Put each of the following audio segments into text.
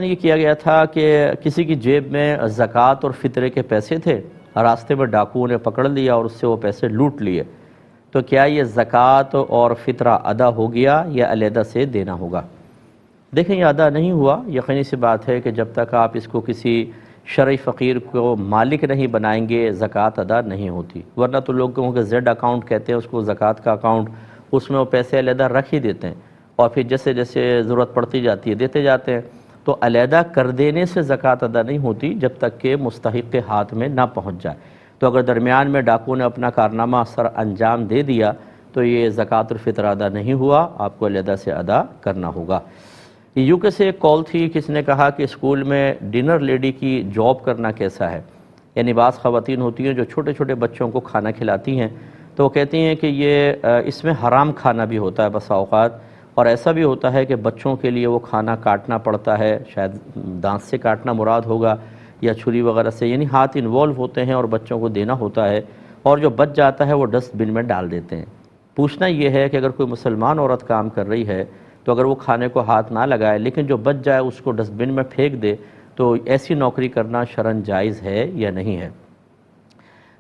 یہ کیا گیا تھا کہ کسی کی جیب میں زکوٰۃ اور فطرے کے پیسے تھے، راستے میں ڈاکوؤں نے پکڑ لیا اور اس سے وہ پیسے لوٹ لیے، تو کیا یہ زکوٰۃ اور فطرہ ادا ہو گیا یا علیحدہ سے دینا ہوگا؟ دیکھیں، یہ ادا نہیں ہوا۔ یقینی سی بات ہے کہ جب تک آپ اس کو کسی شرعی فقیر کو مالک نہیں بنائیں گے زکوٰۃ ادا نہیں ہوتی، ورنہ تو لوگوں کے زیڈ اکاؤنٹ کہتے ہیں اس کو، زکوٰۃ کا اکاؤنٹ، اس میں وہ پیسے علیحدہ رکھ ہی دیتے ہیں اور پھر جیسے جیسے ضرورت پڑتی جاتی ہے دیتے جاتے ہیں۔ تو علیحدہ کر دینے سے زکوٰۃ ادا نہیں ہوتی جب تک کہ مستحق کے ہاتھ میں نہ پہنچ جائے۔ تو اگر درمیان میں ڈاکو نے اپنا کارنامہ سر انجام دے دیا تو یہ زکوٰۃ الفطر ادا نہیں ہوا، آپ کو علیحدہ سے ادا کرنا ہوگا۔ یو کے سے ایک کال تھی، کس نے کہا کہ اسکول میں ڈنر لیڈی کی جاب کرنا کیسا ہے؟ یعنی بعض خواتین ہوتی ہیں جو چھوٹے چھوٹے بچوں کو کھانا کھلاتی ہیں، تو وہ کہتی ہیں کہ یہ اس میں حرام کھانا بھی ہوتا ہے بسا اوقات، اور ایسا بھی ہوتا ہے کہ بچوں کے لیے وہ کھانا کاٹنا پڑتا ہے، شاید دانت سے کاٹنا مراد ہوگا یا چھری وغیرہ سے، یعنی ہاتھ انوالو ہوتے ہیں اور بچوں کو دینا ہوتا ہے، اور جو بچ جاتا ہے وہ ڈسٹ بن میں ڈال دیتے ہیں۔ پوچھنا یہ ہے کہ اگر کوئی مسلمان عورت کام کر رہی ہے تو اگر وہ کھانے کو ہاتھ نہ لگائے لیکن جو بچ جائے اس کو ڈسٹ بن میں پھینک دے، تو ایسی نوکری کرنا شرعاً جائز ہے یا نہیں ہے؟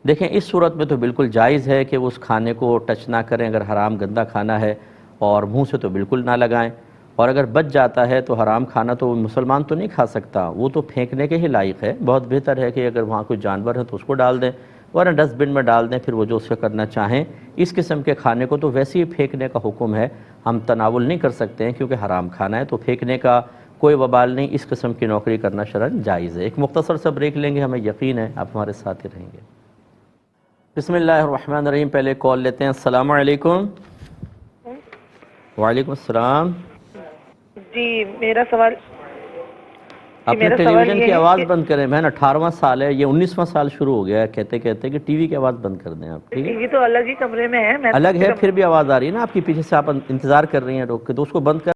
دیکھیں، اس صورت میں تو بالکل جائز ہے کہ وہ اس کھانے کو ٹچ نہ کریں اگر حرام گندہ کھانا ہے، اور منہ سے تو بالکل نہ لگائیں، اور اگر بچ جاتا ہے تو حرام کھانا تو مسلمان تو نہیں کھا سکتا، وہ تو پھینکنے کے ہی لائق ہے۔ بہت بہتر ہے کہ اگر وہاں کوئی جانور ہے تو اس کو ڈال دیں، ورنہ ڈسٹ بن میں ڈال دیں، پھر وہ جو اس سے کرنا چاہیں۔ اس قسم کے کھانے کو تو ویسے ہی پھینکنے کا حکم ہے، ہم تناول نہیں کر سکتے ہیں کیونکہ حرام کھانا ہے، تو پھینکنے کا کوئی وبال نہیں، اس قسم کی نوکری کرنا شرعاً جائز ہے۔ ایک مختصر سا بریک لیں گے، ہمیں یقین ہے آپ ہمارے ساتھ ہی رہیں گے۔ بسم اللہ الرحمن الرحیم، پہلے کال لیتے ہیں۔ السلام علیکم۔ وعلیکم السلام۔ جی میرا سوال اپنے ٹیلی ویژن کی آواز بند کریں بہن، 18واں سال ہے، یہ 19واں سال شروع ہو گیا ہے، کہتے کہتے کہ ٹی وی کی آواز بند کر دیں آپ، ٹھیک ہے؟ ٹی وی تو الگ ہی کمرے میں ہے، الگ ہے، پھر بھی آواز آ رہی ہے نا آپ کی پیچھے سے، آپ انتظار کر رہی ہیں روک کے، تو اس کو بند کر